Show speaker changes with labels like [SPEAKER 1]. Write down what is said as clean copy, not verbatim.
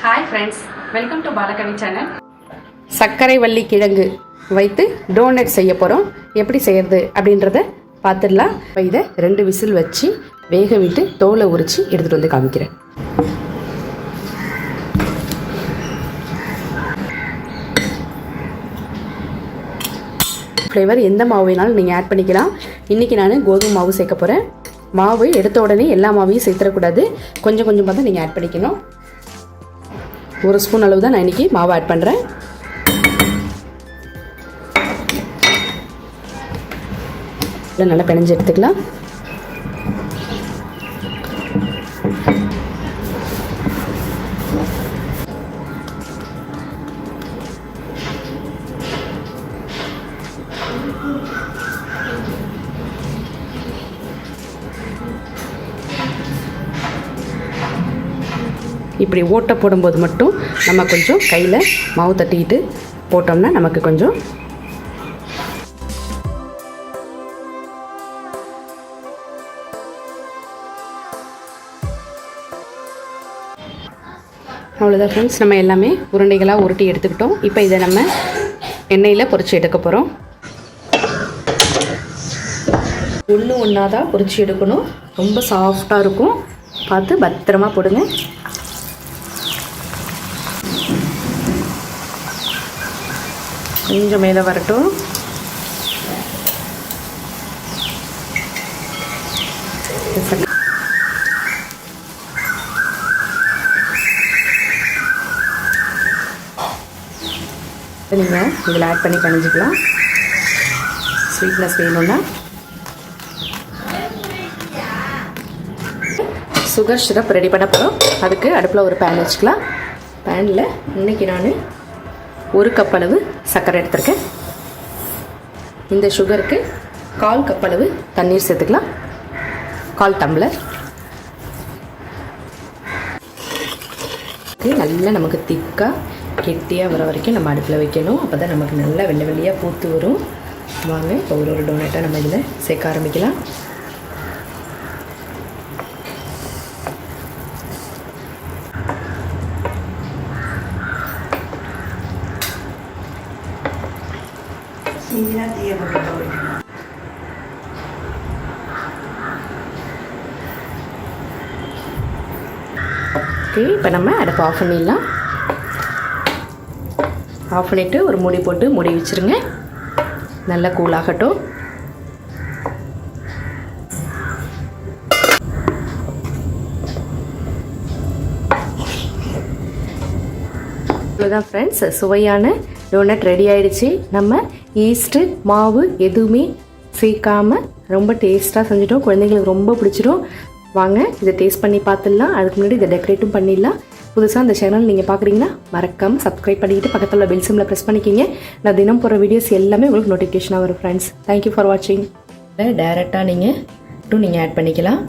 [SPEAKER 1] Hi friends, welcome to balakavi channel.
[SPEAKER 2] சர்க்கரை வள்ளி கிழங்கு வைத்து டோனட் செய்ய போகிறோம். எப்படி செய்யறது அப்படின்றத பார்த்துடலாம். இதை 2 விசில் வச்சு வேக விட்டு தோலை உரித்து எடுத்துகிட்டு வந்து காமிக்கிறேன். ஃப்ளேவர் எந்த மாவு வேணாலும் நீங்கள் ஆட் பண்ணிக்கலாம். இன்றைக்கி நான் கோதுமை மாவு சேர்க்க போகிறேன். மாவு எடுத்த உடனே எல்லா மாவையும் சேர்த்துடக்கூடாது, கொஞ்சம் கொஞ்சமாக தான் நீங்கள் ஆட் பண்ணிக்கணும். 1 ஸ்பூன் அளவு தான் நான் இன்றைக்கி மாவு ஆட் பண்ணுறேன். நல்லா பிணைஞ்சு எடுத்துக்கலாம். இப்படி ஓட்டை போடும்போது மட்டும் நம்ம கொஞ்சம் கையில் மாவு தட்டிக்கிட்டு போட்டோம்னா நமக்கு கொஞ்சம் அவ்வளோதான் ஃப்ரெண்ட்ஸ். நம்ம எல்லாமே உருண்டைகளாக உருட்டி எடுத்துக்கிட்டோம். இப்போ இதை நம்ம எண்ணெயில் பொரித்து எடுக்க போகிறோம். ஒன்றா தான் பொரித்து எடுக்கணும். ரொம்ப சாஃப்டாக இருக்கும், பார்த்து பத்திரமா போடுங்க. கொஞ்சம் மேலே வரட்டும். நீங்கள் இதில் ஆட் பண்ணி கணிஞ்சிக்கலாம். ஸ்வீட்னஸ் வேணும்னா சுகர் சிரப் ரெடி பண்ண போகிறோம். அதுக்கு அடுப்பில் ஒரு பேன் வச்சுக்கலாம். பேனில் இன்றைக்கி நான் 1 கப் அளவு சர்க்கரை எடுத்துருக்கேன். இந்த சுகருக்கு 1/4 கப் அளவு தண்ணீர் சேர்த்துக்கலாம். 1/4 டம்ளர். நல்லா நமக்கு திக்காக கெட்டியாக வர வரைக்கும் நம்ம அடுப்பில் வைக்கணும். அப்போ தான் நமக்கு நல்லா வெள்ளை வெள்ளையாக பூத்து வரும். வாங்க இப்போ ஒரு டோனட்டாக நம்ம இதில் சேர்க்க ஆரம்பிக்கலாம். ஓகே, இப்போ நம்ம அடுப்பை ஆஃப் பண்ணிடலாம். ஆஃப் பண்ணிவிட்டு ஒரு மூடி போட்டு மூடி வச்சுருங்க. நல்லா கூலாகட்டும். இவ்வளோதான் ஃப்ரெண்ட்ஸ், சுவையான டோனட் ரெடி ஆகிடுச்சு. நம்ம ஈஸ்ட்டு மாவு எதுவுமே சேர்க்காமல் ரொம்ப டேஸ்ட்டாக செஞ்சுட்டோம். குழந்தைங்களுக்கு ரொம்ப பிடிச்சிடும். வாங்க இதை டேஸ்ட் பண்ணி பார்த்துடலாம். அதுக்கு முன்னாடி இதை டெக்கரேட்டும் பண்ணிடலாம். புதுசாக அந்த சேனல் நீங்கள் பார்க்குறீங்கன்னா மறக்காமல் சப்ஸ்கிரைப் பண்ணிக்கிட்டு பக்கத்தில் உள்ள பெல் சிம்மில் ப்ரெஸ் பண்ணிக்கிங்க. நான் தினம் போகிற வீடியோஸ் எல்லாமே உங்களுக்கு நோட்டிஃபிகேஷனாக வரும் ஃப்ரெண்ட்ஸ். தேங்க்யூ ஃபார் வாட்சிங். டைரெக்டாக நீங்கள் ஆட் பண்ணிக்கலாம்.